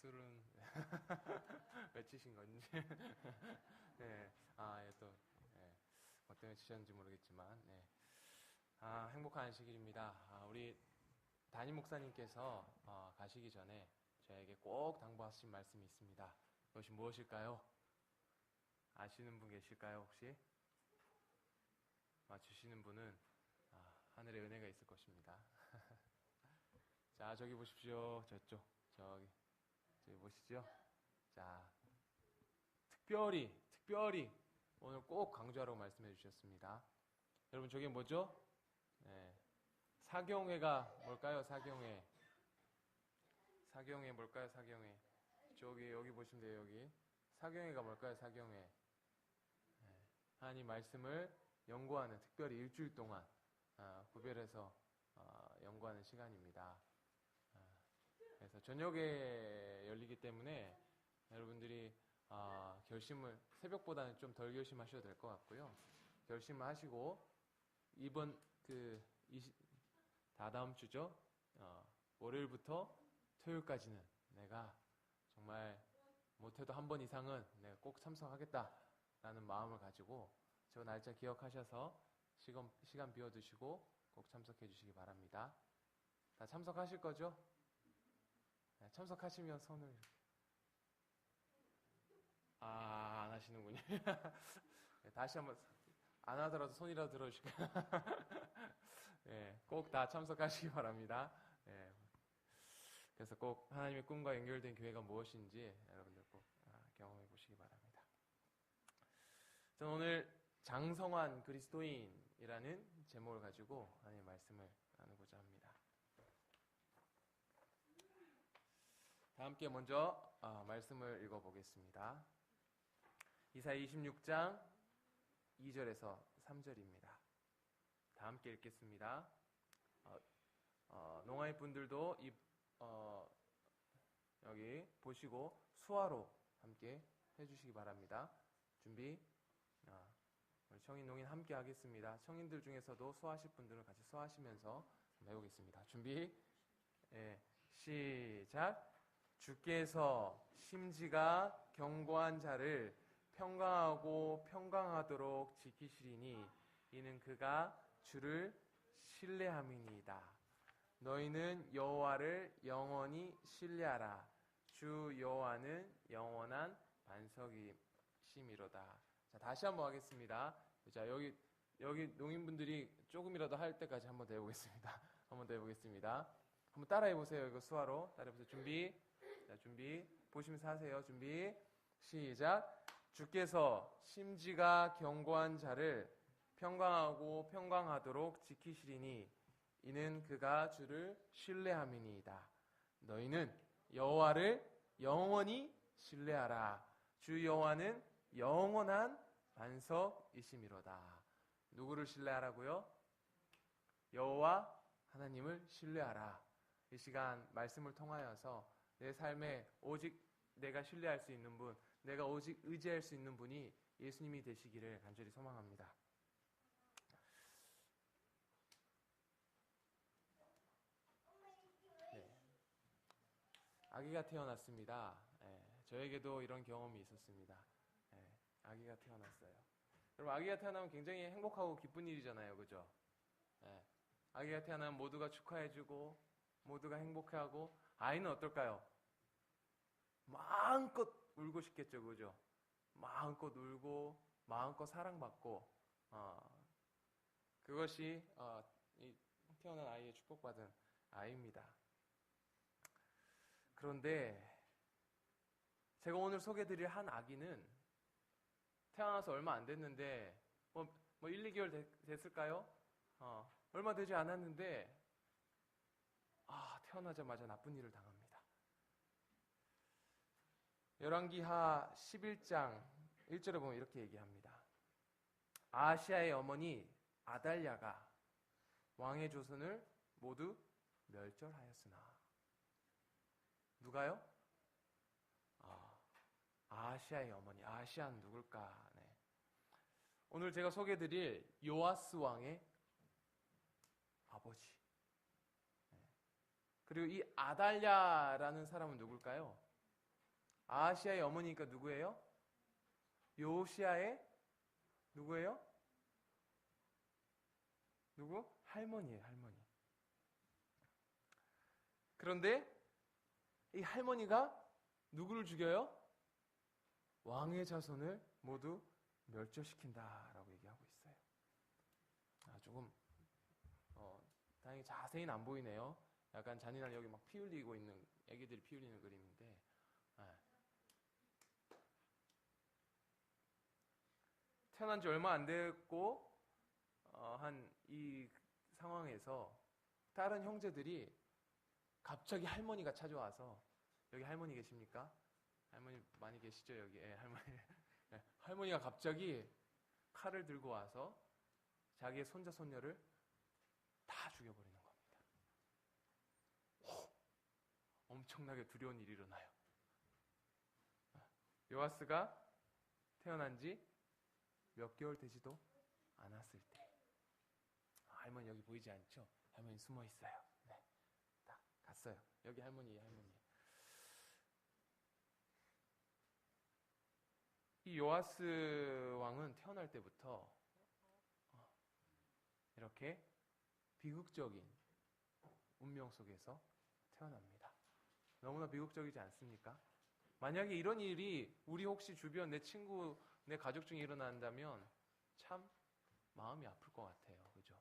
예술은 외치신 건지. 네, 예, 또, 예, 뭐 때문에 치셨는지 모르겠지만, 네. 행복한 안식일입니다. 우리 담임 목사님께서 가시기 전에 저에게 꼭 당부하신 말씀이 있습니다. 그것이 무엇일까요? 아시는 분 계실까요, 혹시? 맞추시는 분은 하늘의 은혜가 있을 것입니다. 자, 저기 보십시오. 저쪽, 저기 보시죠. 자, 특별히 오늘 꼭 강조하라고 말씀해 주셨습니다. 여러분, 저게 뭐죠? 네. 사경회가 뭘까요? 사경회 뭘까요? 사경회. 저기, 여기 보시면 돼요, 여기. 사경회가 뭘까요? 사경회. 네. 하나님 말씀을 연구하는, 특별히 일주일 동안 구별해서 연구하는 시간입니다. 그래서 저녁에 열리기 때문에 여러분들이 결심을 새벽보다는 좀 덜 결심하셔도 될 것 같고요. 결심을 하시고 이번 다다음 주죠. 월요일부터 토요일까지는 내가 정말 못해도 한 번 이상은 내가 꼭 참석하겠다라는 마음을 가지고 저 날짜 기억하셔서 시간 비워두시고 꼭 참석해 주시기 바랍니다. 다 참석하실 거죠? 네, 참석하시면 손을 이렇게. 안 하시는군요. 네, 다시 한번 안 하더라도 손이라도 들어주실까요? 네, 꼭 다 참석하시기 바랍니다. 네, 그래서 꼭 하나님의 꿈과 연결된 교회가 무엇인지 여러분들 꼭 경험해 보시기 바랍니다. 저는 오늘 장성환 그리스도인이라는 제목을 가지고 하나님의 말씀을 나누고자 합니다. 다 함께 먼저 말씀을 읽어보겠습니다. 이사야 26장 2절에서 3절입니다. 다 함께 읽겠습니다. 농아의 분들도 여기 보시고 수화로 함께 해주시기 바랍니다. 준비. 우리 청인, 농인 함께 하겠습니다. 청인들 중에서도 수화하실 분들은 같이 수화하시면서 해보겠습니다. 준비. 시작. 주께서 심지가 견고한 자를 평강하고 평강하도록 지키시리니 이는 그가 주를 신뢰함이니이다. 너희는 여호와를 영원히 신뢰하라. 주 여호와는 영원한 반석이시미로다. 자, 다시 한번 하겠습니다. 자, 여기 농인분들이 조금이라도 할 때까지 한번 더 해보겠습니다. 한번 더 해보겠습니다. 한번 따라해 보세요. 이거 수화로 따라해 보세요. 준비. 자, 준비. 보시면서 하세요. 준비. 시작. 주께서 심지가 견고한 자를 평강하고 평강하도록 지키시리니 이는 그가 주를 신뢰함이니이다. 너희는 여호와를 영원히 신뢰하라. 주 여호와는 영원한 반석이시미로다. 누구를 신뢰하라고요? 여호와 하나님을 신뢰하라. 이 시간 말씀을 통하여서 내 삶에 오직 내가 신뢰할 수 있는 분, 내가 오직 의지할 수 있는 분이 예수님이 되시기를 간절히 소망합니다. 네. 아기가 태어났습니다. 저에게도 이런 경험이 있었습니다. 아기가 태어났어요. 여러분, 아기가 태어나면 굉장히 행복하고 기쁜 일이잖아요. 그죠? 아기가 태어나면 모두가 축하해주고 모두가 행복해하고 아이는 어떨까요? 마음껏 울고 싶겠죠. 그죠? 마음껏 울고 마음껏 사랑받고 그것이 이 태어난 아이의 축복받은 아이입니다. 그런데 제가 오늘 소개해드릴 한 아기는 태어나서 얼마 안 됐는데 뭐 1, 2개월 됐을까요? 얼마 되지 않았는데 태어나자마자 나쁜 일을 당합니다. 열왕기하 11장 1절에 보면 이렇게 얘기합니다. 아하시아의 어머니 아달랴가 왕의 조선을 모두 멸절하였으나. 누가요? 아하시아의 어머니. 아하시아는 누굴까? 네. 오늘 제가 소개해드릴 요아스 왕의 아버지. 네. 그리고 이 아달랴라는 사람은 누굴까요? 아하시아의 어머니니까 누구예요? 요시아의 누구예요? 누구? 할머니예요, 할머니. 그런데 이 할머니가 누구를 죽여요? 왕의 자손을 모두 멸절시킨다라고 얘기하고 있어요. 조금 다행히 자세히는 안 보이네요. 약간 잔인한 여기 막 피 흘리고 있는 애기들이 피 흘리는 그림인데 태어난 지 얼마 안 됐고 한 이 상황에서 다른 형제들이 갑자기 할머니가 찾아와서 여기 할머니 계십니까? 할머니 많이 계시죠 여기? 할머니. 할머니가 갑자기 칼을 들고 와서 자기의 손자 손녀를 다 죽여버리는 겁니다. 엄청나게 두려운 일이 일어나요. 요아스가 태어난 지 몇 개월 되지도 않았을 때 할머니 여기 보이지 않죠? 할머니 숨어 있어요. 네, 딱 갔어요. 여기 할머니. 이 요아스 왕은 태어날 때부터 이렇게 비극적인 운명 속에서 태어납니다. 너무나 비극적이지 않습니까? 만약에 이런 일이 우리 혹시 주변 내 친구, 내 가족 중에 일어난다면 참 마음이 아플 것 같아요. 그죠?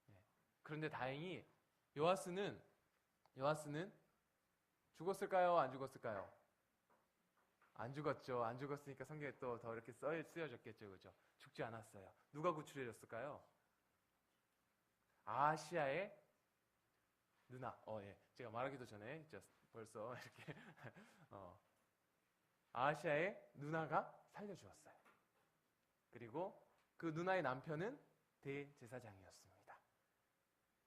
네. 그런데 다행히 요아스는 죽었을까요? 안 죽었을까요? 안 죽었죠. 안 죽었으니까 성경에 또 더 이렇게 쓰여졌겠죠. 그죠? 죽지 않았어요. 누가 구출해줬을까요? 아하시아의 누나. 제가 말하기도 전에 벌써 이렇게 아하시아의 누나가 살려주었어요. 그리고 그 누나의 남편은 대제사장이었습니다.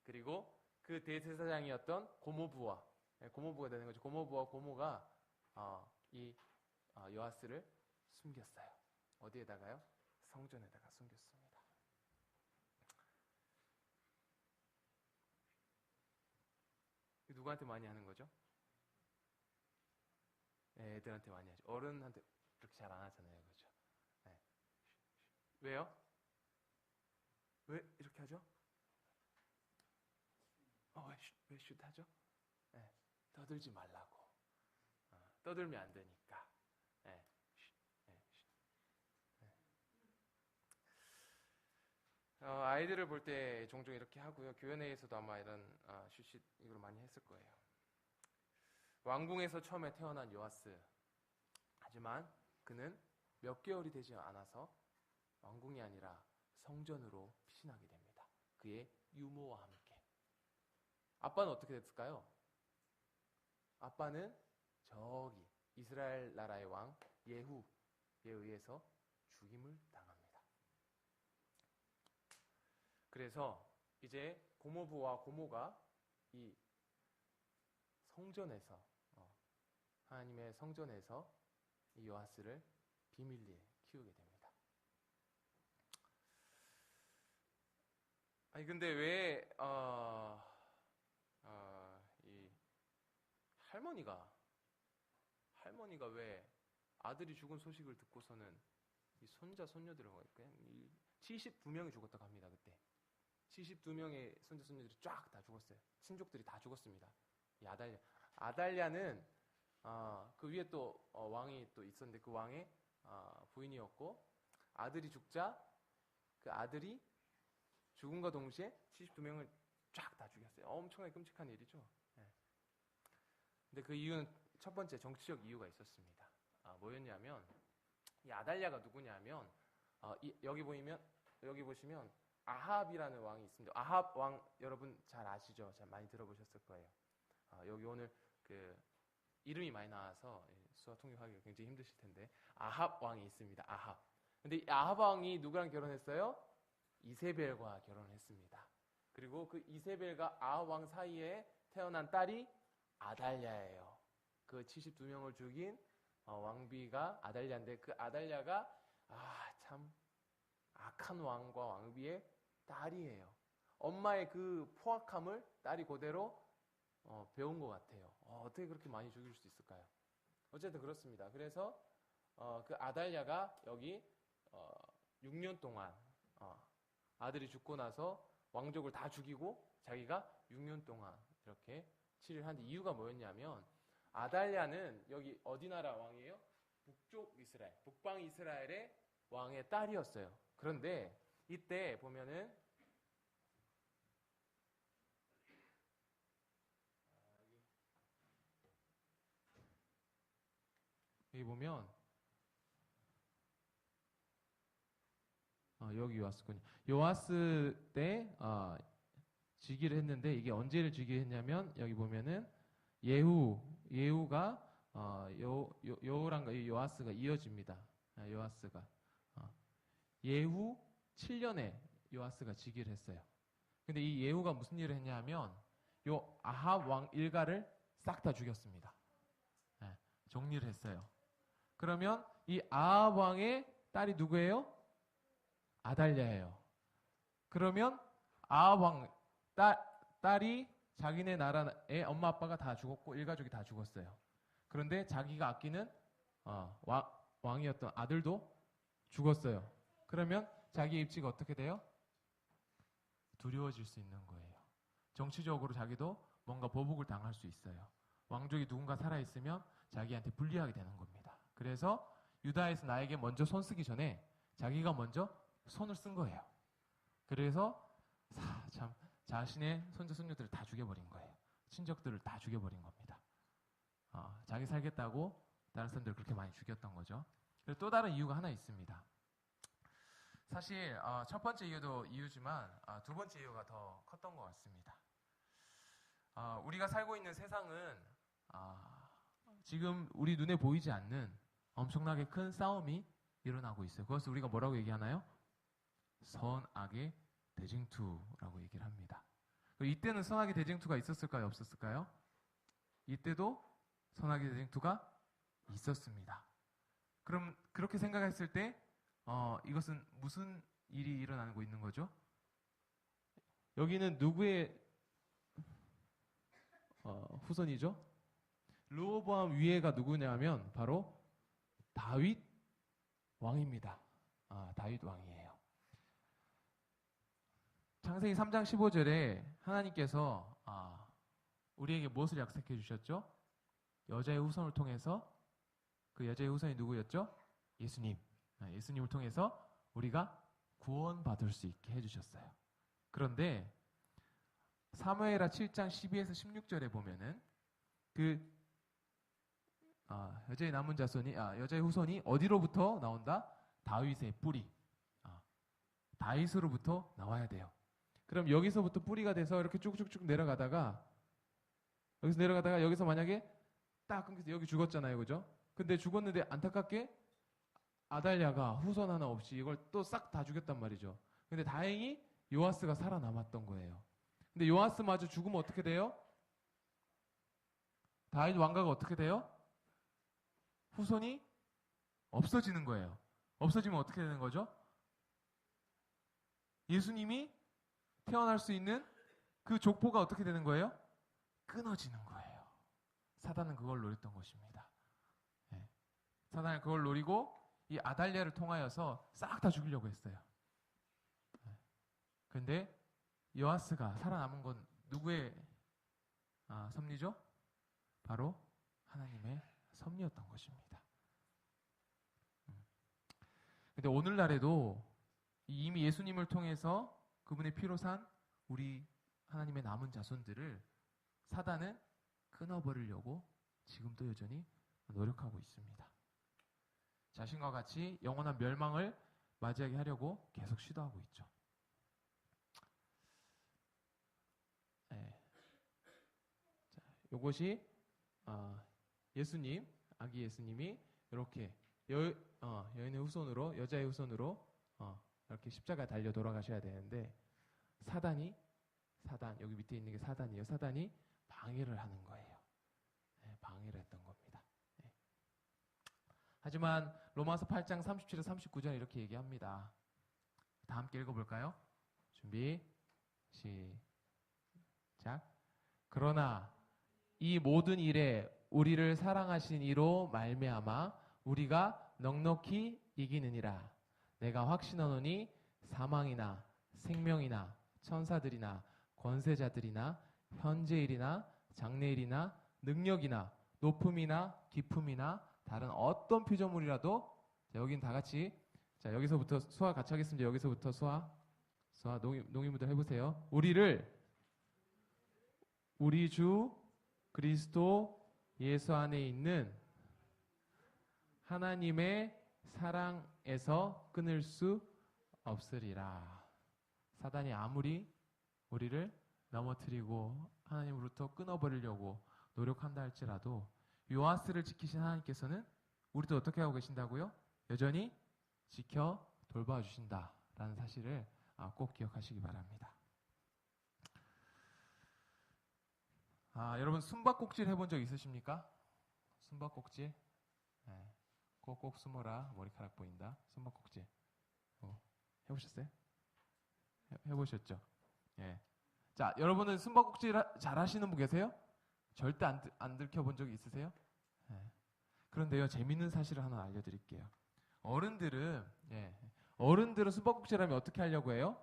그리고 그 대제사장이었던 고모부가 되는 거죠. 고모부와 고모가 이 요아스를 숨겼어요. 어디에다가요? 성전에다가 숨겼습니다. 누구한테 많이 하는 거죠? 네, 애들한테 많이 하죠. 어른한테 그렇게 잘 안 하잖아요. 그죠? 네. 왜요? 왜 이렇게 하죠? 왜 슛 하죠? 네, 떠들지 말라고. 떠들면 안 되니까. 네, 아이들을 볼 때 종종 이렇게 하고요. 교회 내에서도 아마 이런 슛 이걸 많이 했을 거예요. 왕궁에서 처음에 태어난 요아스. 하지만 그는 몇 개월이 되지 않아서 왕궁이 아니라 성전으로 피신하게 됩니다. 그의 유모와 함께. 아빠는 어떻게 됐을까요? 아빠는 저기 이스라엘 나라의 왕 예후에 의해서 죽임을 당합니다. 그래서 이제 고모부와 고모가 이 성전에서 하나님의 성전에서 이 요아스를 비밀리에 키우게 됩니다. 아니 근데 왜 이 할머니가 왜 아들이 죽은 소식을 듣고서는 이 손자 손녀들을 그냥 72명이 죽었다고 합니다. 그때 72명의 손자 손녀들이 쫙 다 죽었어요. 친족들이 다 죽었습니다. 이 아달랴는 그 위에 또 왕이 또 있었는데 그 왕의 부인이었고 아들이 죽자 그 아들이 죽음과 동시에 72명을 쫙 다 죽였어요. 엄청나게 끔찍한 일이죠. 네. 근데 그 이유는 첫 번째 정치적 이유가 있었습니다. 뭐였냐면 이 아달랴가 누구냐면 여기 보시면 아합이라는 왕이 있습니다. 아합 왕 여러분 잘 아시죠? 잘 많이 들어보셨을 거예요. 여기 오늘 그 이름이 많이 나와서 수화 통역하기가 굉장히 힘드실 텐데 아합 왕이 있습니다. 아합. 근데 이 아합 왕이 누구랑 결혼했어요? 이세벨과 결혼했습니다. 그리고 그 이세벨과 아합 왕 사이에 태어난 딸이 아달랴예요. 그 72명을 죽인 왕비가 아달랴인데 그 아달랴가 참 악한 왕과 왕비의 딸이에요. 엄마의 그 포악함을 딸이 그대로 배운 것 같아요. 어떻게 그렇게 많이 죽일 수 있을까요? 어쨌든 그렇습니다. 그래서 그 아달랴가 여기 6년 동안 아들이 죽고 나서 왕족을 다 죽이고 자기가 6년 동안 이렇게 치를 하는데 이유가 뭐였냐면 아달랴는 여기 어디 나라 왕이에요? 북쪽 이스라엘, 북방 이스라엘의 왕의 딸이었어요. 그런데 이때 보면은 여기 보면 여기 요아스군요. 요아스 때 즉위를 했는데 이게 언제를 즉위했냐면 여기 보면은 예후가 여호랑과 요아스가 이어집니다. 요아스가 예후 7년에 요아스가 즉위를 했어요. 근데 이 예후가 무슨 일을 했냐면 요 아합 왕 일가를 싹 다 죽였습니다. 정리를 했어요. 그러면 이 아합 왕의 딸이 누구예요? 아달랴예요. 그러면 아합 왕 딸이 자기네 나라의 엄마 아빠가 다 죽었고 일가족이 다 죽었어요. 그런데 자기가 아끼는 왕이었던 아들도 죽었어요. 그러면 자기의 입지가 어떻게 돼요? 두려워질 수 있는 거예요. 정치적으로 자기도 뭔가 보복을 당할 수 있어요. 왕족이 누군가 살아있으면 자기한테 불리하게 되는 겁니다. 그래서 유다에서 나에게 먼저 손 쓰기 전에 자기가 먼저 손을 쓴 거예요. 그래서 참 자신의 손자 손녀들을 다 죽여버린 거예요. 친척들을 다 죽여버린 겁니다. 자기 살겠다고 다른 사람들을 그렇게 많이 죽였던 거죠. 그리고 또 다른 이유가 하나 있습니다. 사실 첫 번째 이유도 이유지만 두 번째 이유가 더 컸던 것 같습니다. 우리가 살고 있는 세상은 지금 우리 눈에 보이지 않는 엄청나게 큰 싸움이 일어나고 있어요. 그것을 우리가 뭐라고 얘기하나요? 선악의 대쟁투라고 얘기를 합니다. 이때는 선악의 대쟁투가 있었을까요? 없었을까요? 이때도 선악의 대쟁투가 있었습니다. 그럼 그렇게 생각했을 때 이것은 무슨 일이 일어나고 있는 거죠? 여기는 누구의 후손이죠? 르호보암 위에가 누구냐면 바로 다윗 왕입니다. 다윗 왕이에요. 창세기 3장 15절에 하나님께서 우리에게 무엇을 약속해 주셨죠? 여자의 후손을 통해서 그 여자의 후손이 누구였죠? 예수님. 예수님을 통해서 우리가 구원받을 수 있게 해주셨어요. 그런데 사무엘하 7장 12에서 16절에 보면은 그 여자의 남은 자손이 여자의 후손이 어디로부터 나온다? 다윗의 뿌리. 다윗으로부터 나와야 돼요. 그럼 여기서부터 뿌리가 돼서 이렇게 쭉쭉쭉 내려가다가 여기서 만약에 딱 끊겨서 여기 죽었잖아요. 그죠? 근데 죽었는데 안타깝게 아달랴가 후손 하나 없이 이걸 또 싹 다 죽였단 말이죠. 근데 다행히 요아스가 살아남았던 거예요. 근데 요아스마저 죽으면 어떻게 돼요? 다윗 왕가가 어떻게 돼요? 후손이 없어지는 거예요. 없어지면 어떻게 되는 거죠? 예수님이 태어날 수 있는 그 족보가 어떻게 되는 거예요? 끊어지는 거예요. 사단은 그걸 노렸던 것입니다. 사단은 그걸 노리고 이 아달랴를 통하여서 싹 다 죽이려고 했어요. 그런데 요아스가 살아남은 건 누구의 섭리죠? 바로 하나님의 섭리였던 것입니다. 근데 오늘날에도 이미 예수님을 통해서 그분의 피로 산 우리 하나님의 남은 자손들을 사단은 끊어버리려고 지금도 여전히 노력하고 있습니다. 자신과 같이 영원한 멸망을 맞이하게 하려고 계속 시도하고 있죠. 이것이 예수님, 아기 예수님이 이렇게 여인의 후손으로, 여자의 후손으로 이렇게 십자가에 달려 돌아가셔야 되는데 사단, 여기 밑에 있는 게 사단이에요. 사단이 방해를 하는 거예요. 방해를 했던 겁니다. 하지만 로마서 8장 37에 39절 이렇게 얘기합니다. 다 함께 읽어볼까요? 준비, 시작. 그러나 이 모든 일에 우리를 사랑하신 이로 말미암아 우리가 넉넉히 이기느니라. 내가 확신하노니 사망이나 생명이나 천사들이나 권세자들이나 현재일이나 장래일이나 능력이나 높음이나 깊음이나 다른 어떤 피조물이라도, 자, 여긴 다 같이, 자, 여기서부터 수화 같이 하겠습니다. 여기서부터 수화 농인분들 해보세요. 우리 주 그리스도 예수 안에 있는 하나님의 사랑에서 끊을 수 없으리라. 사단이 아무리 우리를 넘어뜨리고 하나님으로부터 끊어버리려고 노력한다 할지라도 요아스를 지키신 하나님께서는 우리도 어떻게 하고 계신다고요? 여전히 지켜 돌봐주신다라는 사실을 꼭 기억하시기 바랍니다. 여러분 숨바꼭질 해본 적 있으십니까? 숨바꼭질? 네. 꼭꼭 숨어라 머리카락 보인다. 숨바꼭질 해보셨어요? 해보셨죠? 예. 자, 여러분은 숨바꼭질 잘 하시는 분 계세요? 절대 안 들켜본 적이 있으세요? 예. 그런데요, 재밌는 사실을 하나 알려드릴게요. 어른들은 숨바꼭질하면 어떻게 하려고 해요?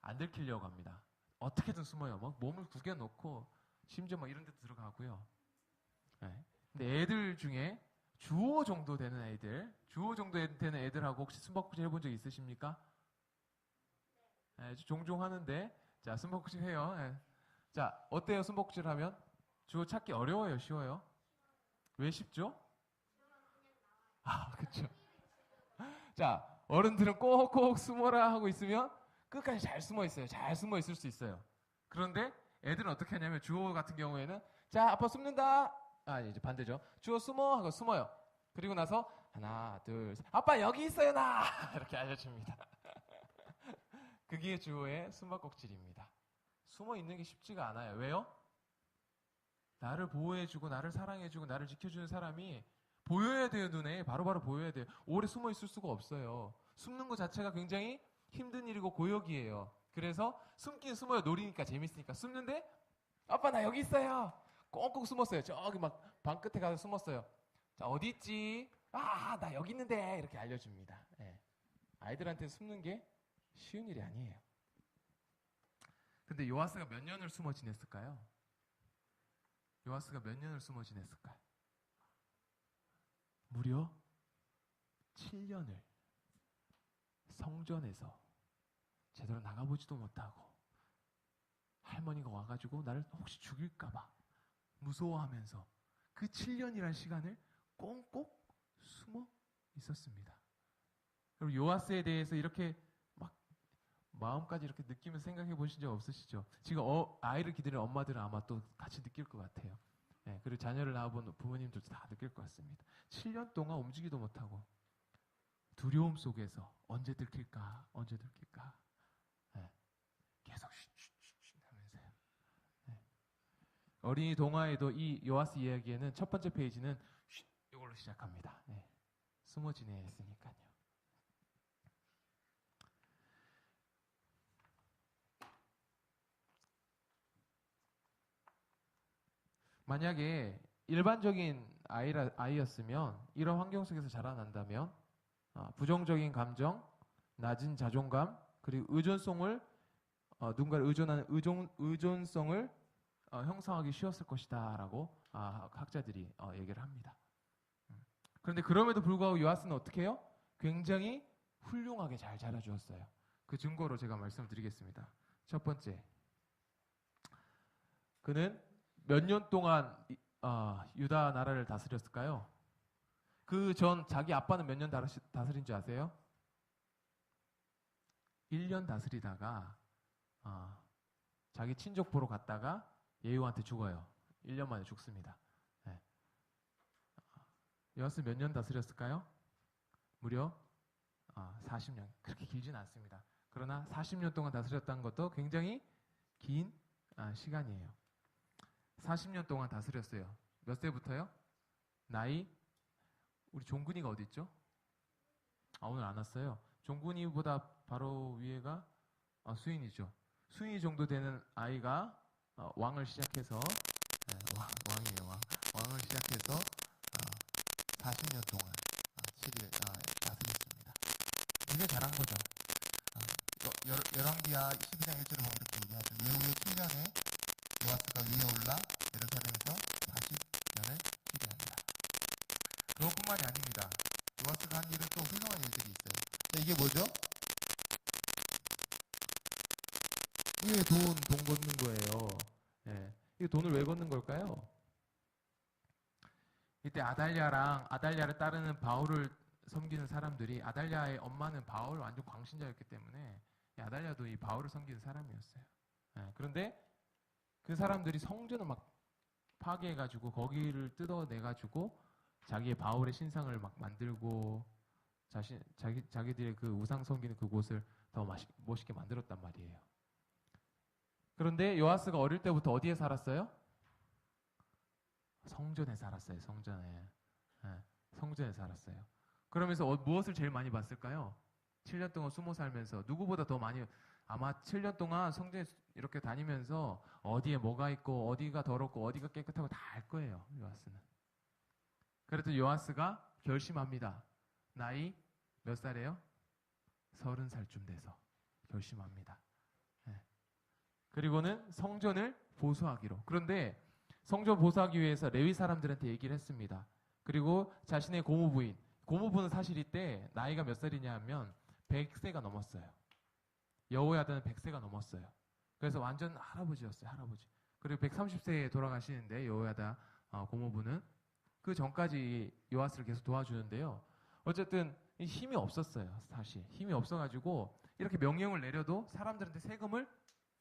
안 들키려고 합니다. 어떻게든 숨어요. 막 몸을 구겨놓고 심지어 막 이런 데 들어가고요. 예. 근데 애들 중에 주호 정도 되는 애들하고 혹시 숨바꼭질 해본 적 있으십니까? 예, 종종 하는데, 자, 숨바꼭질 해요. 예. 자, 어때요? 숨바꼭질 하면? 주호 찾기 어려워요? 쉬워요? 왜 쉽죠? 그쵸. 자, 어른들은 꼭꼭 숨어라 하고 있으면 끝까지 잘 숨어 있어요. 잘 숨어 있을 수 있어요. 그런데 애들은 어떻게 하냐면, 주호 같은 경우에는, 자, 아빠 숨는다. 이제 반대죠. 주호 숨어 하고 숨어요. 그리고 나서 하나, 둘, 셋. 아빠 여기 있어요 나. 이렇게 알려줍니다. 그게 주호의 숨바꼭질입니다. 숨어 있는 게 쉽지가 않아요. 왜요? 나를 보호해주고 나를 사랑해주고 나를 지켜주는 사람이 보여야 돼요. 눈에 바로바로 보여야 돼요. 오래 숨어 있을 수가 없어요. 숨는 것 자체가 굉장히 힘든 일이고 고역이에요. 그래서 숨긴 숨어요. 놀이니까 재밌으니까 숨는데, 아빠 나 여기 있어요. 꽁꽁 숨었어요. 저기 막 방 끝에 가서 숨었어요. 자, 어디 있지? 나 여기 있는데. 이렇게 알려줍니다. 예. 아이들한테 숨는 게 쉬운 일이 아니에요. 근데 요아스가 몇 년을 숨어 지냈을까요? 요아스가 몇 년을 숨어 지냈을까요? 무려 7년을 성전에서 제대로 나가보지도 못하고 할머니가 와가지고 나를 혹시 죽일까봐 무서워하면서 그 7년이라는 시간을 꽁꽁 숨어 있었습니다. 그리고 요아스에 대해서 이렇게 막 마음까지 이렇게 느끼면서 생각해 보신 적 없으시죠? 지금 아이를 기다리는 엄마들은 아마 또 같이 느낄 것 같아요. 네, 그리고 자녀를 낳아본 부모님들도 다 느낄 것 같습니다. 7년 동안 움직이도 못하고 두려움 속에서 언제 들킬까? 네, 계속 쉿쉿쉿 하면서요. 네. 어린이 동화에도 이 요아스 이야기에는 첫 번째 페이지는 쉿 이걸로 시작합니다. 네. 숨어 지내야 했으니까요. 만약에 일반적인 아이였으면, 이런 환경 속에서 자라난다면 부정적인 감정, 낮은 자존감, 그리고 의존성을 누군가를 의존하는 의존성을 형성하기 쉬웠을 것이다 라고 학자들이 얘기를 합니다. 그런데 그럼에도 불구하고 요아스는 어떻게 해요? 굉장히 훌륭하게 잘 자라주었어요. 그 증거로 제가 말씀을 드리겠습니다. 첫 번째, 그는 몇 년 동안 유다 나라를 다스렸을까요? 그 전 자기 아빠는 몇 년 다스린 줄 아세요? 1년 다스리다가 자기 친족 보러 갔다가 예후한테 죽어요. 1년 만에 죽습니다. 네. 요아스 몇 년 다스렸을까요? 무려 40년. 그렇게 길진 않습니다. 그러나 40년 동안 다스렸다는 것도 굉장히 긴 시간이에요. 40년 동안 다스렸어요. 몇 세부터요? 나이, 우리 종근이가 어디 있죠? 오늘 안 왔어요. 종근이보다 바로 위에가 수인이죠. 수인이 정도 되는 아이가 왕을 시작해서 왕이에요. 왕을 왕을 시작해서 40년 동안 시리를 다스렸습니다. 되게 잘한 거죠. 열왕기하 12장 1절을 보면 이렇게 얘기하죠. 예후의 7년에 요아스가 위에 올라 예루살렘에서 40년을 시리합니다. 그것뿐만이 아닙니다. 요아스가 한 일은 또 훌륭한 일들이 있어요. 자, 이게 뭐죠? 이게 돈 걷는 거예요. 예. 이게 돈을 왜 걷는 걸까요? 이때 아달랴를 따르는 바울을 섬기는 사람들이, 아달랴의 엄마는 바울 완전 광신자였기 때문에 아달랴도 이 바울을 섬기는 사람이었어요. 예. 그런데 그 사람들이 성전을 막 파괴해가지고 거기를 뜯어내가지고 자기의 바울의 신상을 막 만들고 자기들의 그 우상 섬기는 그곳을 더 멋있게 만들었단 말이에요. 그런데 요아스가 어릴 때부터 어디에 살았어요? 성전에 살았어요. 성전에. 네, 성전에 살았어요. 그러면서 무엇을 제일 많이 봤을까요? 7년 동안 숨어 살면서 누구보다 더 많이, 아마 7년 동안 성전에 이렇게 다니면서 어디에 뭐가 있고 어디가 더럽고 어디가 깨끗하고 다 알 거예요. 요아스는. 그래도 요아스가 결심합니다. 나이 몇 살이에요? 30살쯤 돼서 결심합니다. 네. 그리고는 성전을 보수하기로. 그런데 성전 보수하기 위해서 레위 사람들한테 얘기를 했습니다. 그리고 자신의 고모부는 사실 이때 나이가 몇 살이냐 하면 100세가 넘었어요. 여호야다는 100세가 넘었어요. 그래서 완전 할아버지였어요. 할아버지. 그리고 130세에 돌아가시는데 여호야다 고모부는 그 전까지 요아스를 계속 도와주는데요. 어쨌든 힘이 없었어요. 사실 힘이 없어가지고 이렇게 명령을 내려도 사람들한테 세금을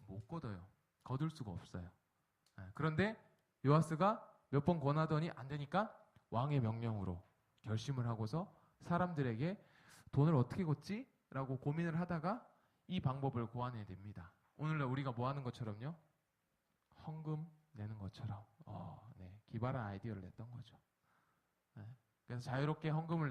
못 거둘 수가 없어요. 그런데 요아스가 몇 번 권하더니 안 되니까 왕의 명령으로 결심을 하고서 사람들에게 돈을 어떻게 걷지? 라고 고민을 하다가 이 방법을 고안해야 됩니다. 오늘날 우리가 뭐 하는 것처럼요? 헌금 내는 것처럼 기발한 아이디어를 냈던 거죠. 그래서 자유롭게 헌금을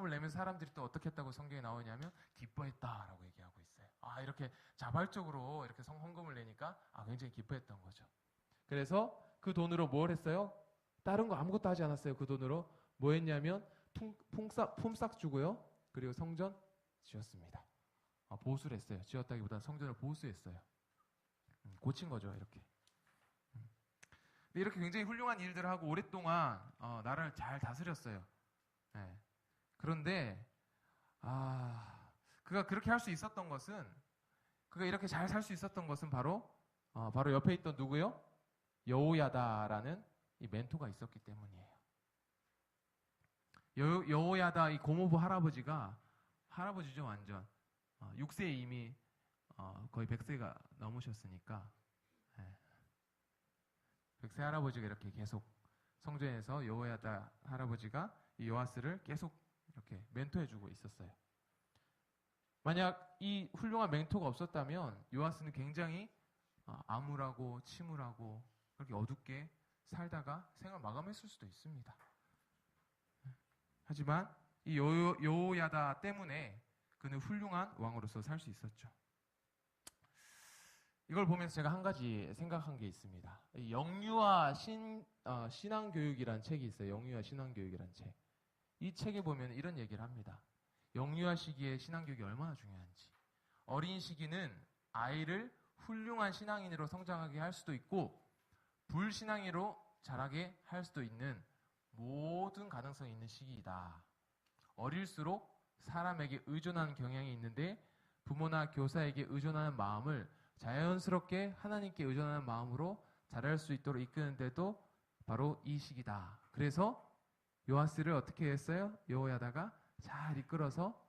내면 사람들이 또 어떻게 했다고 성경에 나오냐면 기뻐했다라고 얘기하고 있어요. 이렇게 자발적으로 이렇게 헌금을 내니까 굉장히 기뻐했던 거죠. 그래서 그 돈으로 뭘 했어요? 다른 거 아무것도 하지 않았어요. 그 돈으로 뭐 했냐면 품삯 주고요. 그리고 성전 지었습니다. 보수를 했어요. 지었다기보다는 성전을 보수했어요. 고친 거죠. 이렇게. 이렇게 굉장히 훌륭한 일들을 하고 오랫동안 나라를 잘 다스렸어요. 네. 그런데 그가 그렇게 할 수 있었던 것은, 그가 이렇게 잘 살 수 있었던 것은 바로 옆에 있던 누구요? 여호야다라는 이 멘토가 있었기 때문이에요. 여호야다 이 고모부 할아버지죠. 완전 6세에 이미 거의 100세가 넘으셨으니까 100세 할아버지가 이렇게 계속 성전에서 여호야다 할아버지가 이 요아스를 계속 이렇게 멘토해주고 있었어요. 만약 이 훌륭한 멘토가 없었다면 요아스는 굉장히 암울하고 침울하고 그렇게 어둡게 살다가 생을 마감했을 수도 있습니다. 하지만 이 여호야다 때문에 그는 훌륭한 왕으로서 살 수 있었죠. 이걸 보면서 제가 한 가지 생각한 게 있습니다. 영유아 신앙교육이라는 책이 있어요. 영유아 신앙교육이라는 책. 이 책에 보면 이런 얘기를 합니다. 영유아 시기에 신앙교육이 얼마나 중요한지. 어린 시기는 아이를 훌륭한 신앙인으로 성장하게 할 수도 있고 불신앙인으로 자라게 할 수도 있는 모든 가능성이 있는 시기이다. 어릴수록 사람에게 의존하는 경향이 있는데 부모나 교사에게 의존하는 마음을 자연스럽게 하나님께 의존하는 마음으로 자랄 수 있도록 이끄는데도 바로 이 시기다. 그래서 요아스를 어떻게 했어요? 여호야다가 잘 이끌어서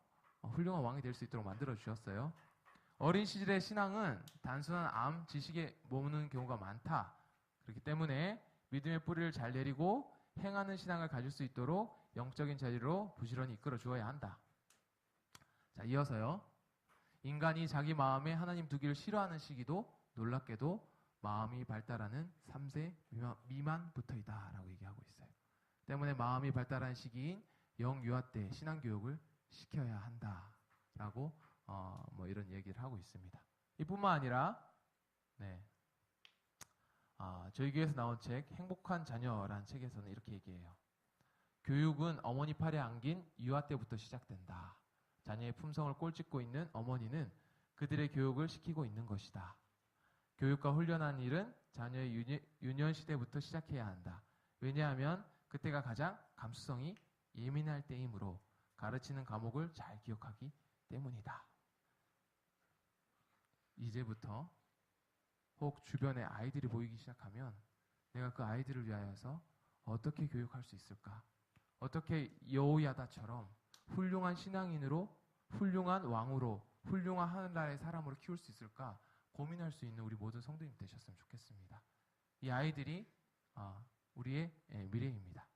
훌륭한 왕이 될 수 있도록 만들어 주셨어요. 어린 시절의 신앙은 단순한 지식에 머무는 경우가 많다. 그렇기 때문에 믿음의 뿌리를 잘 내리고 행하는 신앙을 가질 수 있도록 영적인 자리로 부지런히 이끌어 주어야 한다. 자, 이어서요. 인간이 자기 마음에 하나님 두기를 싫어하는 시기도 놀랍게도 마음이 발달하는 3세 미만부터이다 라고 얘기하고 있어요. 때문에 마음이 발달한 시기인 영유아 때 신앙교육을 시켜야 한다 라고 이런 얘기를 하고 있습니다. 이뿐만 아니라 저희 교회에서 나온 책 행복한 자녀라는 책에서는 이렇게 얘기해요. 교육은 어머니 팔에 안긴 유아 때부터 시작된다. 자녀의 품성을 꼴찍고 있는 어머니는 그들의 교육을 시키고 있는 것이다. 교육과 훈련하는 일은 자녀의 유년 시대부터 시작해야 한다. 왜냐하면 그때가 가장 감수성이 예민할 때이므로 가르치는 과목을 잘 기억하기 때문이다. 이제부터 혹 주변에 아이들이 보이기 시작하면 내가 그 아이들을 위하여서 어떻게 교육할 수 있을까? 어떻게 여호야다처럼 훌륭한 신앙인으로, 훌륭한 왕으로, 훌륭한 하늘나라의 사람으로 키울 수 있을까? 고민할 수 있는 우리 모든 성도님 되셨으면 좋겠습니다. 이 아이들이 우리의 미래입니다.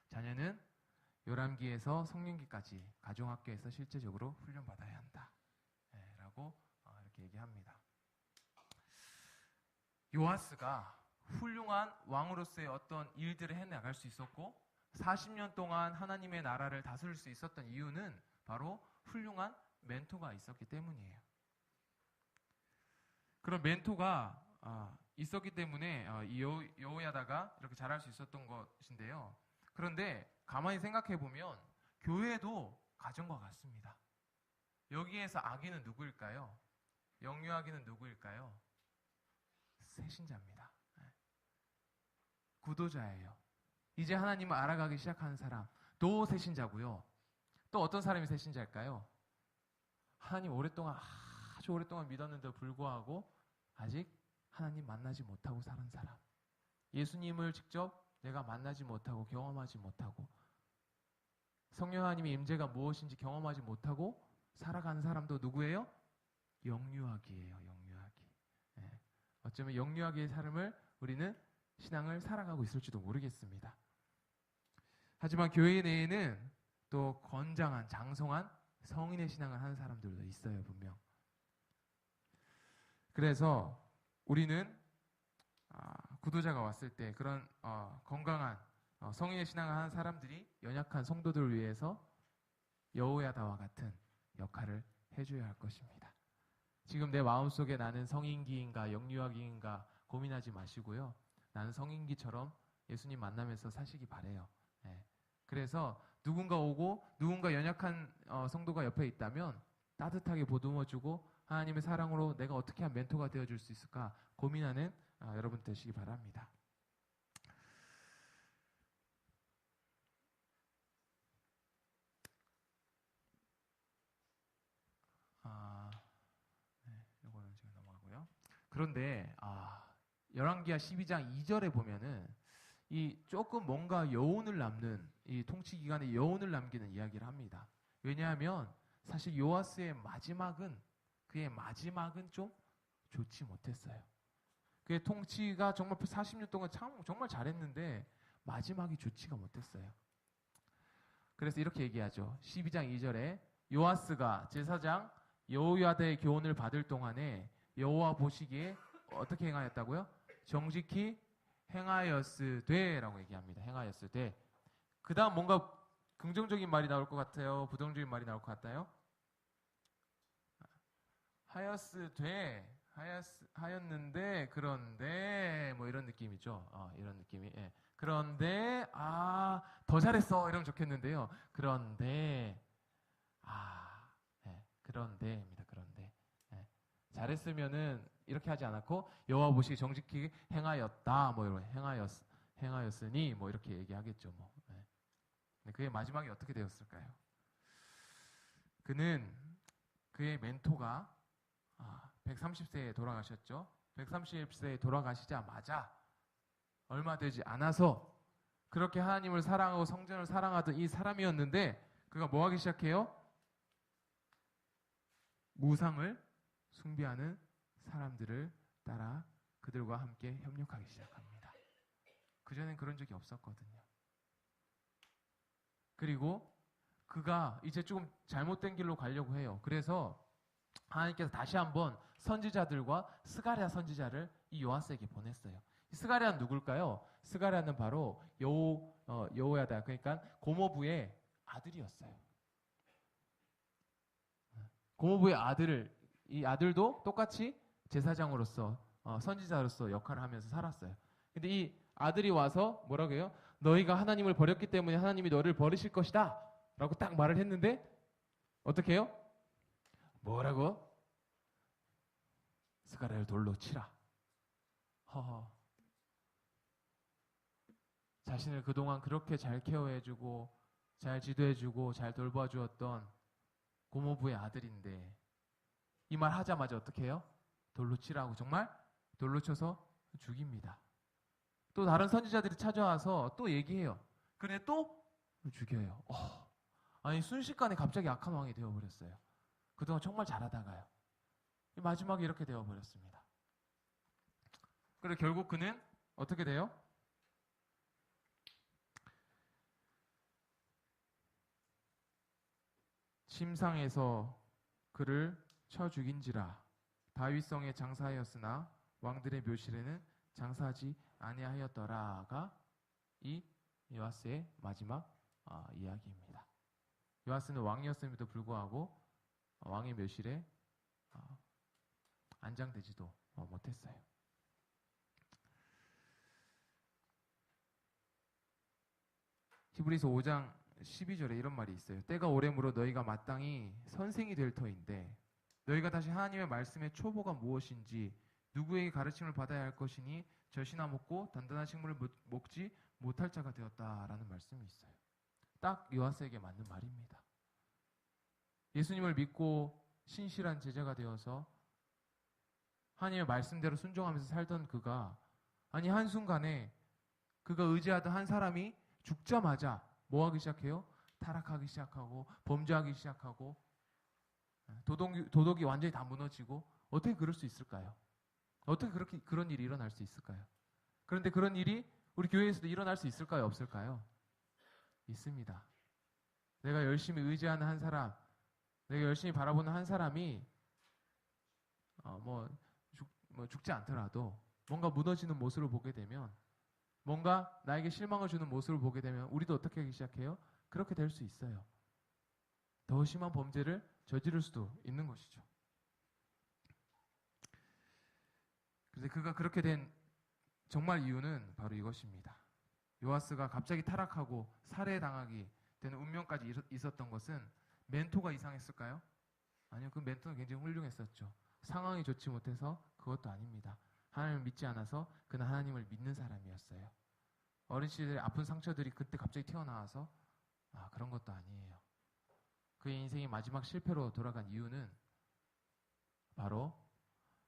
자녀는 요람기에서 성년기까지 가정학교에서 실제적으로 훈련받아야 한다. 라고 이렇게 얘기합니다. 요아스가 훌륭한 왕으로서의 어떤 일들을 해나갈 수 있었고 40년 동안 하나님의 나라를 다스릴 수 있었던 이유는 바로 훌륭한 멘토가 있었기 때문이에요. 그런 멘토가 있었기 때문에 이 여호야다가 이렇게 잘할 수 있었던 것인데요. 그런데 가만히 생각해 보면 교회도 가정과 같습니다. 여기에서 아기는 누구일까요? 영유아기는 누구일까요? 새신자입니다. 구도자예요. 이제 하나님을 알아가기 시작하는 사람, 또 새신자고요. 또 어떤 사람이 새신자일까요? 하나님 아주 오랫동안 믿었는데도 불구하고 아직 하나님 만나지 못하고 사는 사람. 예수님을 직접 내가 만나지 못하고 경험하지 못하고 성령 하나님의 임재가 무엇인지 경험하지 못하고 살아가는 사람도 누구예요? 영유아기예요. 영유아기. 어쩌면 영유아기의 삶을 우리는 신앙을 살아가고 있을지도 모르겠습니다. 하지만 교회 내에는 또 건장한 장성한 성인의 신앙을 하는 사람들도 있어요. 분명. 그래서 우리는 구도자가 왔을 때 그런 건강한 성인의 신앙을 하는 사람들이 연약한 성도들을 위해서 여호야다와 같은 역할을 해줘야 할 것입니다. 지금 내 마음속에 나는 성인기인가 영유아기인가 고민하지 마시고요. 나는 성인기처럼 예수님 만나면서 사시기 바래요. 그래서 누군가 오고 누군가 연약한 성도가 옆에 있다면 따뜻하게 보듬어주고 하나님의 사랑으로 내가 어떻게 하면 멘토가 되어줄 수 있을까 고민하는 여러분 되시기 바랍니다. 이거는 지금 넘어가고요. 그런데 열왕기하 12장 2절에 보면은 이 조금 뭔가 여운을 남는 이 통치 기간에 여운을 남기는 이야기를 합니다. 왜냐하면 사실 요아스의 그의 마지막은 좀 좋지 못했어요. 그의 통치가 정말 40년 동안 정말 잘했는데 마지막이 좋지가 못했어요. 그래서 이렇게 얘기하죠. 12장 2절에 요아스가 제사장 여호야다의 교훈을 받을 동안에 여호와 보시기에 어떻게 행하였다고요? 정직히 행하였으되라고 얘기합니다. 행하였으되. 그 다음 뭔가 긍정적인 말이 나올 것 같아요? 부정적인 말이 나올 것 같아요? 하였는데 그런데 뭐 이런 느낌이죠. 이런 느낌이. 그런데 더 잘했어 이러면 좋겠는데요. 그런데입니다. 그런데 잘했으면은 이렇게 하지 않았고 여호와 보시기 정직히 행하였다 뭐 이런 행하였으니 뭐 이렇게 얘기하겠죠. 뭐. 그의 마지막이 어떻게 되었을까요? 그의 멘토가 130세에 돌아가셨죠. 130세에 돌아가시자마자 얼마 되지 않아서 그렇게 하나님을 사랑하고 성전을 사랑하던 이 사람이었는데 그가 뭐 하기 시작해요? 우상을 숭배하는 사람들을 따라 그들과 함께 협력하기 시작합니다. 그전엔 그런 적이 없었거든요. 그리고 그가 이제 조금 잘못된 길로 가려고 해요. 그래서 하나님께서 다시 한번 선지자들과 스가랴 선지자를 이 요아스에게 보냈어요. 이 스가랴는 누굴까요? 스가랴는 바로 여호야다, 그러니까 고모부의 아들이었어요. 고모부의 이 아들도 똑같이 제사장으로서 선지자로서 역할을 하면서 살았어요. 근데 이 아들이 와서 뭐라고 해요? 너희가 하나님을 버렸기 때문에 하나님이 너를 버리실 것이다 라고 딱 말을 했는데 어떻게 해요? 뭐라고? 스가랴를 돌로 치라. 허허. 자신을 그동안 그렇게 잘 케어해주고 잘 지도해주고 잘 돌봐주었던 고모부의 아들인데 이 말 하자마자 어떻게 해요? 돌로 치라고 정말 돌로 쳐서 죽입니다. 또 다른 선지자들이 찾아와서 또 얘기해요. 그런데 또 죽여요. 아니 순식간에 갑자기 악한 왕이 되어버렸어요. 그동안 정말 잘하다가요. 마지막에 이렇게 되어버렸습니다. 그리고 결국 그는 어떻게 돼요? 침상에서 그를 쳐 죽인지라. 다윗성에 장사하였으나 왕들의 묘실에는 장사하지 아니하였더라가 이 요아스의 마지막 이야기입니다. 요아스는 왕이었음에도 불구하고 왕의 묘실에 안장되지도 못했어요. 히브리서 5장 12절에 이런 말이 있어요. 때가 오래므로 너희가 마땅히 선생이 될 터인데 너희가 다시 하나님의 말씀의 초보가 무엇인지 누구에게 가르침을 받아야 할 것이니 젖이나 먹고 단단한 식물을 먹지 못할 자가 되었다라는 말씀이 있어요. 딱 요아스에게 맞는 말입니다. 예수님을 믿고 신실한 제자가 되어서 하나님의 말씀대로 순종하면서 살던 그가 아니 한순간에 그가 의지하던 한 사람이 죽자마자 뭐 하기 시작해요? 타락하기 시작하고 범죄하기 시작하고 도덕이 완전히 다 무너지고 어떻게 그럴 수 있을까요? 어떻게 그런 일이 일어날 수 있을까요? 그런데 그런 일이 우리 교회에서도 일어날 수 있을까요? 없을까요? 있습니다. 내가 열심히 의지하는 한 사람, 내가 열심히 바라보는 한 사람이 죽지 않더라도 뭔가 무너지는 모습을 보게 되면 뭔가 나에게 실망을 주는 모습을 보게 되면 우리도 어떻게 하기 시작해요? 그렇게 될 수 있어요. 더 심한 범죄를 저지를 수도 있는 것이죠. 그래서 그가 그렇게 된 정말 이유는 바로 이것입니다. 요아스가 갑자기 타락하고 살해당하게 되는 운명까지 있었던 것은 멘토가 이상했을까요? 아니요, 그 멘토는 굉장히 훌륭했었죠. 상황이 좋지 못해서 그것도 아닙니다. 하나님을 믿지 않아서 그는 하나님을 믿는 사람이었어요. 어린 시절에 아픈 상처들이 그때 갑자기 튀어나와서 그런 것도 아니에요. 그의 인생이 마지막 실패로 돌아간 이유는 바로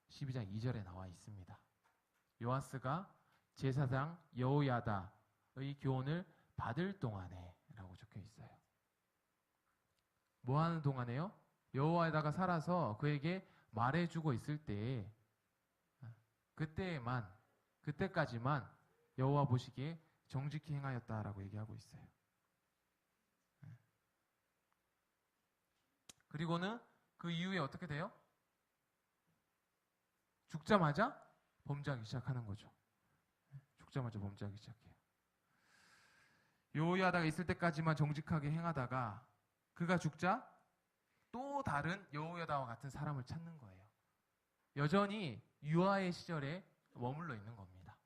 12장 2절에 나와 있습니다. 요아스가 제사장 여호야다의 교훈을 받을 동안에 라고 적혀 있어요. 뭐 하는 동안에요? 여호야다가 살아서 그에게 말해주고 있을 때 그때까지만 여호와 보시기에 정직히 행하였다라고 얘기하고 있어요. 그리고는 그 이후에 어떻게 돼요? 죽자마자 범죄하기 시작하는 거죠. 죽자마자 범죄하기 시작해요. 여호야다가 있을 때까지만 정직하게 행하다가 그가 죽자 또 다른 여호야다와 같은 사람을 찾는 거예요. 여전히 유아의 시절에 머물러 있는 겁니다.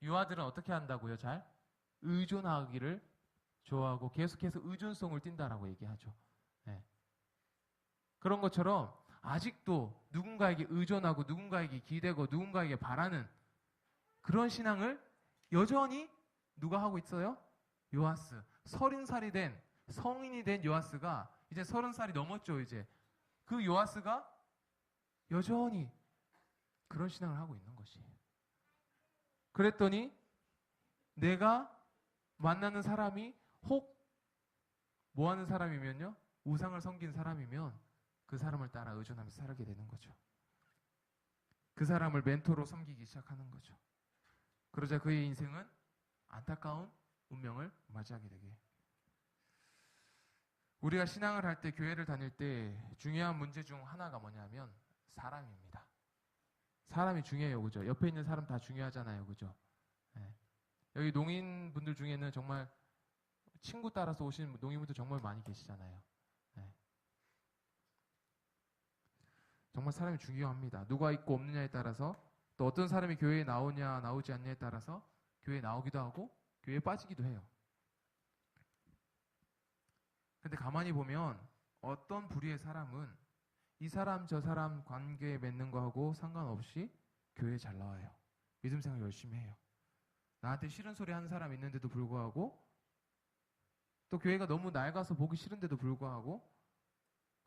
유아들은 어떻게 한다고요? 잘 의존하기를 좋아하고 계속해서 의존성을 띈다라고 얘기하죠. 네. 그런 것처럼 아직도 누군가에게 의존하고 누군가에게 기대고 누군가에게 바라는 그런 신앙을 여전히 누가 하고 있어요? 요아스. 30살이 된 성인이 된 요아스가 이제 30살이 넘었죠. 이제 그 요아스가 여전히 그런 신앙을 하고 있는 것이에요. 그랬더니 내가 만나는 사람이 혹 뭐 하는 사람이면요? 우상을 섬긴 사람이면 그 사람을 따라 의존하면서 살게 되는 거죠. 그 사람을 멘토로 섬기기 시작하는 거죠. 그러자 그의 인생은 안타까운 운명을 맞이하게 되게. 우리가 신앙을 할 때, 교회를 다닐 때 중요한 문제 중 하나가 뭐냐면 사람입니다. 사람이 중요해요. 그죠? 옆에 있는 사람 다 중요하잖아요. 그죠? 네. 여기 농인분들 중에는 정말 친구 따라서 오신 농인분들 정말 많이 계시잖아요. 네. 정말 사람이 중요합니다. 누가 있고 없느냐에 따라서 또 어떤 사람이 교회에 나오냐 나오지 않냐에 따라서 교회에 나오기도 하고 교회에 빠지기도 해요. 근데 가만히 보면 어떤 부류의 사람은 이 사람 저 사람 관계 맺는 거하고 상관없이 교회에 잘 나와요. 믿음 생활 열심히 해요. 나한테 싫은 소리 하는 사람 있는데도 불구하고 또 교회가 너무 낡아서 보기 싫은데도 불구하고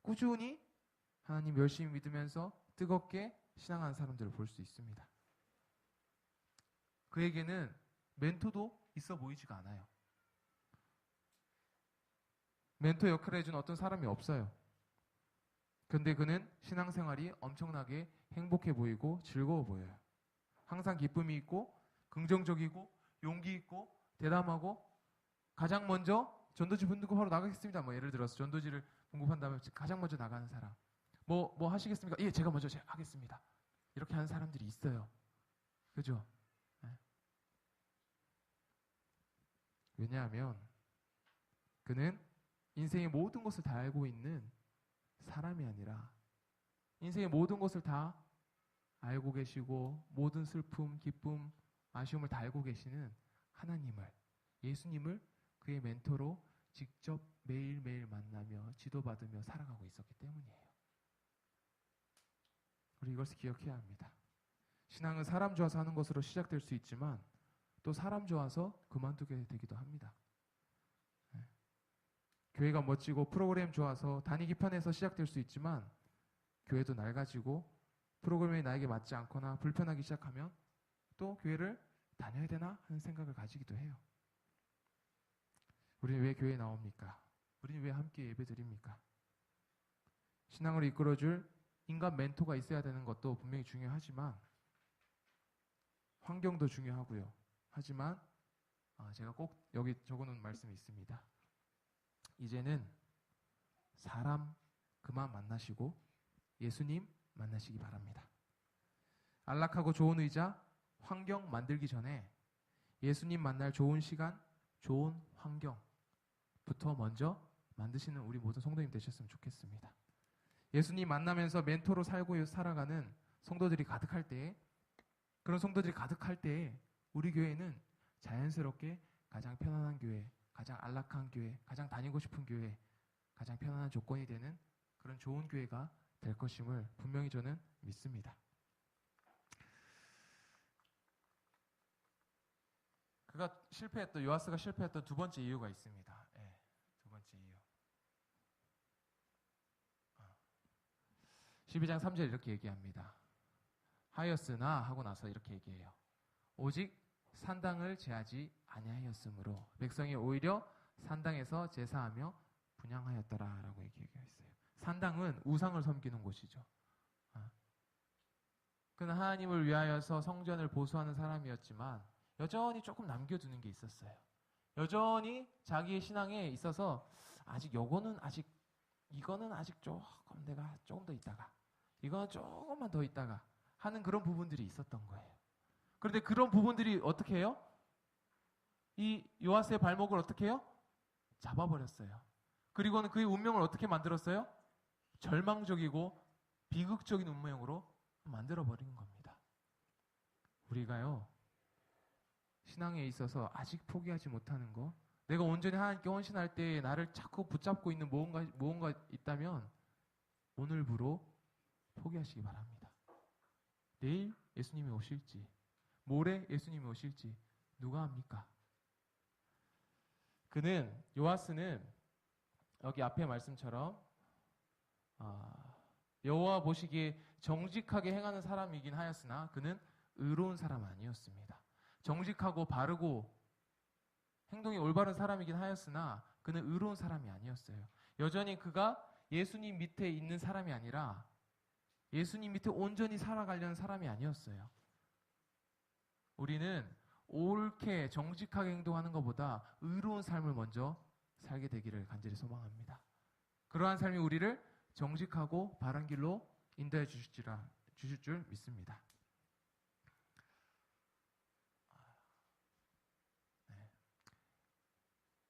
꾸준히 하나님 열심히 믿으면서 뜨겁게 신앙하는 사람들을 볼 수 있습니다. 그에게는 멘토도 있어 보이지가 않아요. 멘토 역할을 해준 어떤 사람이 없어요. 근데 그는 신앙생활이 엄청나게 행복해 보이고 즐거워 보여요. 항상 기쁨이 있고 긍정적이고 용기 있고 대담하고 가장 먼저 전도지 분들고 바로 나가겠습니다. 뭐 예를 들어서 전도지를 공급한다면 가장 먼저 나가는 사람. 뭐 하시겠습니까? 예, 제가 먼저 하겠습니다. 이렇게 하는 사람들이 있어요. 그죠? 네. 왜냐하면 그는 인생의 모든 것을 다 알고 있는 사람이 아니라 인생의 모든 것을 다 알고 계시고 모든 슬픔, 기쁨, 아쉬움을 다 알고 계시는 하나님을, 예수님을 그의 멘토로 직접 매일매일 만나며 지도받으며 살아가고 있었기 때문이에요. 우리 이것을 기억해야 합니다. 신앙은 사람 좋아서 하는 것으로 시작될 수 있지만 또 사람 좋아서 그만두게 되기도 합니다. 교회가 멋지고 프로그램 좋아서 다니기 편해서 시작될 수 있지만 교회도 낡아지고 프로그램이 나에게 맞지 않거나 불편하기 시작하면 또 교회를 다녀야 되나 하는 생각을 가지기도 해요. 우리는 왜 교회에 나옵니까? 우리는 왜 함께 예배드립니까? 신앙을 이끌어줄 인간 멘토가 있어야 되는 것도 분명히 중요하지만 환경도 중요하고요. 하지만 제가 꼭 여기 적어놓은 말씀이 있습니다. 이제는 사람 그만 만나시고 예수님 만나시기 바랍니다. 안락하고 좋은 의자, 환경 만들기 전에 예수님 만날 좋은 시간, 좋은 환경부터 먼저 만드시는 우리 모든 성도님 되셨으면 좋겠습니다. 예수님 만나면서 멘토로 살고 살아가는 성도들이 가득할 때에, 그런 성도들이 가득할 때에 우리 교회는 자연스럽게 가장 편안한 교회, 가장 안락한 교회, 가장 다니고 싶은 교회, 가장 편안한 조건이 되는 그런 좋은 교회가 될 것임을 분명히 저는 믿습니다. 요아스가 실패했던 두 번째 이유가 있습니다. 네, 두 번째 이유. 12장 3절 이렇게 얘기합니다. 하였으나 하고 나서 이렇게 얘기해요. 오직 산당을 제하지 아니하였으므로 백성이 오히려 산당에서 제사하며 분향하였더라라고 얘기하고 있어요. 산당은 우상을 섬기는 곳이죠. 그는 하나님을 위하여서 성전을 보수하는 사람이었지만 여전히 조금 남겨두는 게 있었어요. 여전히 자기의 신앙에 있어서 이거는 아직 조금 내가 조금 더 있다가 이거는 조금만 더 있다가 하는 그런 부분들이 있었던 거예요. 그런데 그런 부분들이 어떻게 해요? 이 요아스의 발목을 어떻게 해요? 잡아버렸어요. 그리고는 그의 운명을 어떻게 만들었어요? 절망적이고 비극적인 운명으로 만들어버린 겁니다. 우리가요, 신앙에 있어서 아직 포기하지 못하는 거, 내가 온전히 하나님께 헌신할 때 나를 자꾸 붙잡고 있는 무언가 있다면 오늘부로 포기하시기 바랍니다. 내일 예수님이 오실지, 모레 예수님이 오실지 누가 합니까? 요아스는 여기 앞에 말씀처럼 여호와 보시기에 정직하게 행하는 사람이긴 하였으나 그는 의로운 사람 아니었습니다. 정직하고 바르고 행동이 올바른 사람이긴 하였으나 그는 의로운 사람이 아니었어요. 여전히 그가 예수님 밑에 있는 사람이 아니라 예수님 밑에 온전히 살아가려는 사람이 아니었어요. 우리는 옳게 정직하게 행동하는 것보다 의로운 삶을 먼저 살게 되기를 간절히 소망합니다. 그러한 삶이 우리를 정직하고 바른 길로 인도해 주실 줄 믿습니다.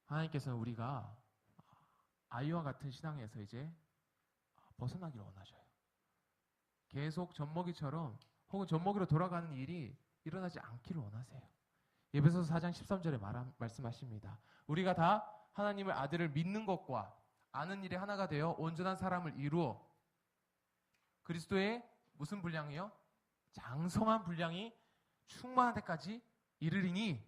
하나님께서는 우리가 아이와 같은 신앙에서 이제 벗어나기를 원하셔요. 계속 젖먹이처럼 혹은 젖먹이로 돌아가는 일이 일어나지 않기를 원하세요. 에베소서 4장 13절에 말씀하십니다. 우리가 다 하나님의 아들을 믿는 것과 아는 일이 하나가 되어 온전한 사람을 이루어 그리스도의 무슨 분량이요? 장성한 분량이 충만한 데까지 이르리니.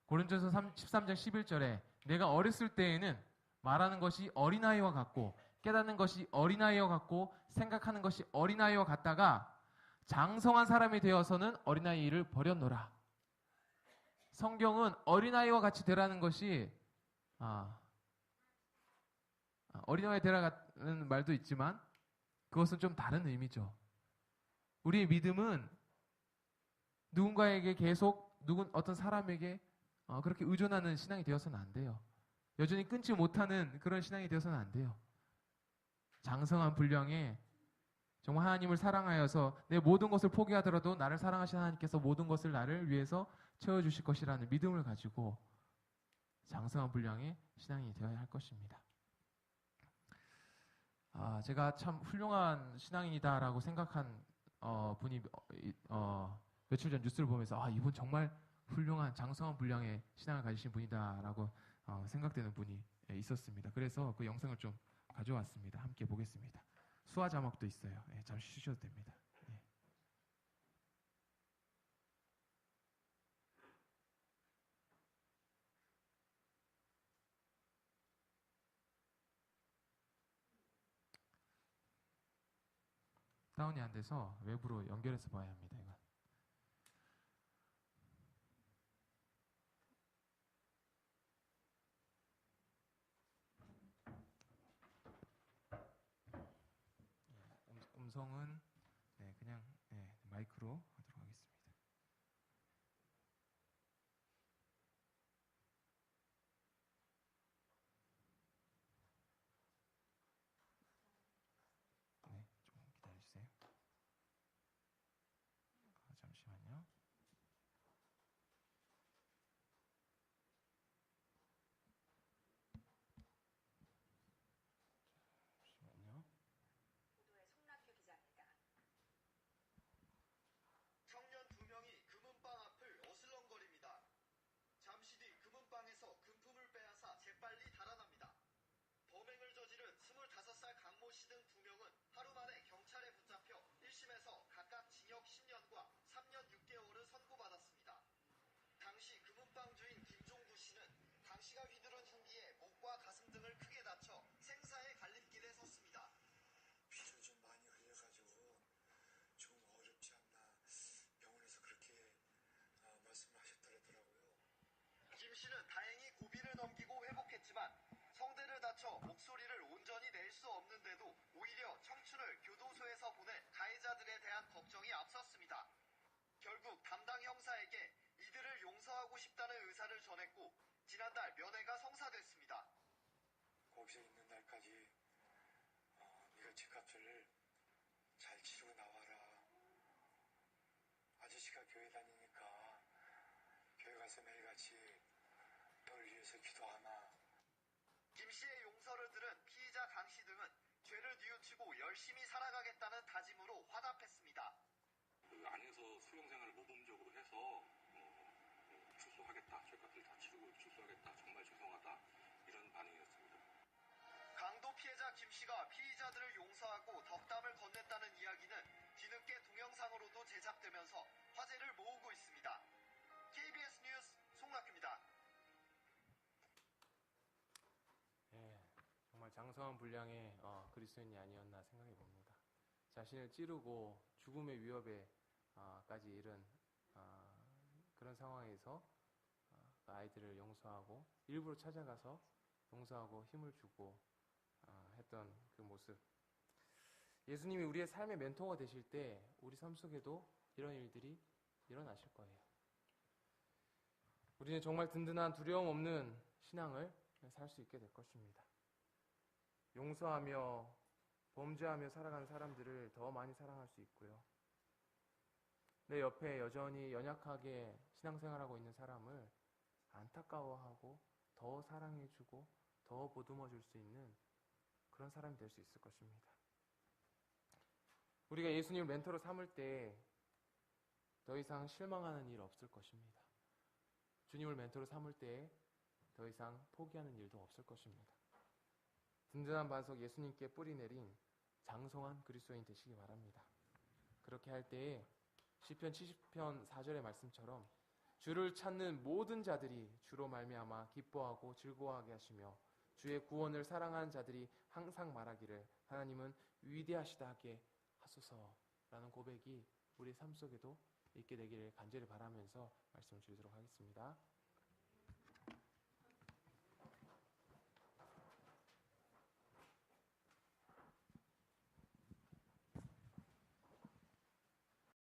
고린도서 13장 11절에 내가 어렸을 때에는 말하는 것이 어린아이와 같고 깨닫는 것이 어린아이와 같고 생각하는 것이 어린아이와 같다가 장성한 사람이 되어서는 어린아이 일을 버렸노라. 성경은 어린아이와 같이 되라는 것이 어린아이 되라는 말도 있지만 그것은 좀 다른 의미죠. 우리의 믿음은 누군가에게 계속 어떤 사람에게 그렇게 의존하는 신앙이 되어서는 안 돼요. 여전히 끊지 못하는 그런 신앙이 되어서는 안 돼요. 장성한 분량에 정말 하나님을 사랑하여서 내 모든 것을 포기하더라도 나를 사랑하신 하나님께서 모든 것을 나를 위해서 채워주실 것이라는 믿음을 가지고 장성한 분량의 신앙이 되어야 할 것입니다. 제가 참 훌륭한 신앙인이다라고 생각한 분이 며칠 전 뉴스를 보면서 이분 정말 훌륭한 장성한 분량의 신앙을 가지신 분이다라고 생각되는 분이 있었습니다. 그래서 그 영상을 좀 가져왔습니다. 함께 보겠습니다. 수화 자막도 있어요. 잠시 쉬셔도 됩니다. 다운이 안 돼서 외부로 연결해서 봐야 합니다. 이건. 음성은 그냥 마이크로 하도록 하겠습니다. 좀 기다려주세요. 잠시만요. 보도의 송락규 기자입니다. 청년 2명이 금은방 앞을 어슬렁거립니다. 잠시 뒤 금은방에서 금품을 빼앗아 재빨리 달아납니다. 범행을 저지른 25살 강모 씨 등 2명은 하루 만에 경찰에 붙잡혀 1심에서 각각 징역 10년과 3년 6개월을 선고받았습니다. 당시 금은방 주인 김종구 씨는 당시가 휘두른 흉기에 목과 가슴 등을 크게 다쳐 생사의 갈림길에 섰습니다. 피를 좀 많이 흘려가지고 좀 어렵지 않나 병원에서 그렇게 말씀을 하셨더라고요. 김 씨는 다행히 고비를 넘기고 회복했지만 성대를 다쳐 목소리를 온전히 낼 수 없는데도 오히려 청춘을 교도소에서 보낼 가해자들에 대한 걱정이 앞섰습니다. 결국 담당 형사에게 이들을 용서하고 싶다는 의사를 전했고 지난달 면회가 성사됐습니다. 거기서 있는 날까지 네가 집값을 잘 치르고 나와라. 아저씨가 교회 다니니까 교회 가서 매일같이 널 위해서 기도하나. 김 씨의 용서를 들은 피의자 강 씨 등은 죄를 뉘우치고 열심히 살아가겠다는 다짐으로 화답했습니다. 그 안에서 수용생활을 모범적으로 해서 출소하겠다. 죄값을 다 치르고 출소하겠다. 정말 죄송하다. 이런 반응이었습니다. 강도 피해자 김 씨가 피의자들을 용서하고 덕담을 건넸다는 이야기는 뒤늦게 동영상으로도 제작되면서 화제를 모으고 있습니다. KBS 뉴스 송락규입니다. 정말 장성한 분량의 그리스도인이 아니었나 생각해 봅니다. 자신을 찌르고 죽음의 위협에까지 이른 그런 상황에서 아이들을 용서하고 일부러 찾아가서 용서하고 힘을 주고 했던 그 모습. 예수님이 우리의 삶의 멘토가 되실 때 우리 삶 속에도 이런 일들이 일어나실 거예요. 우리는 정말 든든한 두려움 없는 신앙을 살 수 있게 될 것입니다. 용서하며 범죄하며 살아가는 사람들을 더 많이 사랑할 수 있고요. 내 옆에 여전히 연약하게 신앙생활하고 있는 사람을 안타까워하고 더 사랑해주고 더 보듬어줄 수 있는 그런 사람이 될 수 있을 것입니다. 우리가 예수님을 멘토로 삼을 때 더 이상 실망하는 일 없을 것입니다. 주님을 멘토로 삼을 때 더 이상 포기하는 일도 없을 것입니다. 든든한 반석 예수님께 뿌리 내린 장성한 그리스도인 되시기 바랍니다. 그렇게 할 때에 시편 70편 4절의 말씀처럼 주를 찾는 모든 자들이 주로 말미암아 기뻐하고 즐거워하게 하시며 주의 구원을 사랑하는 자들이 항상 말하기를 하나님은 위대하시다 하게 하소서라는 고백이 우리 삶 속에도 있게 되기를 간절히 바라면서 말씀을 드리도록 하겠습니다.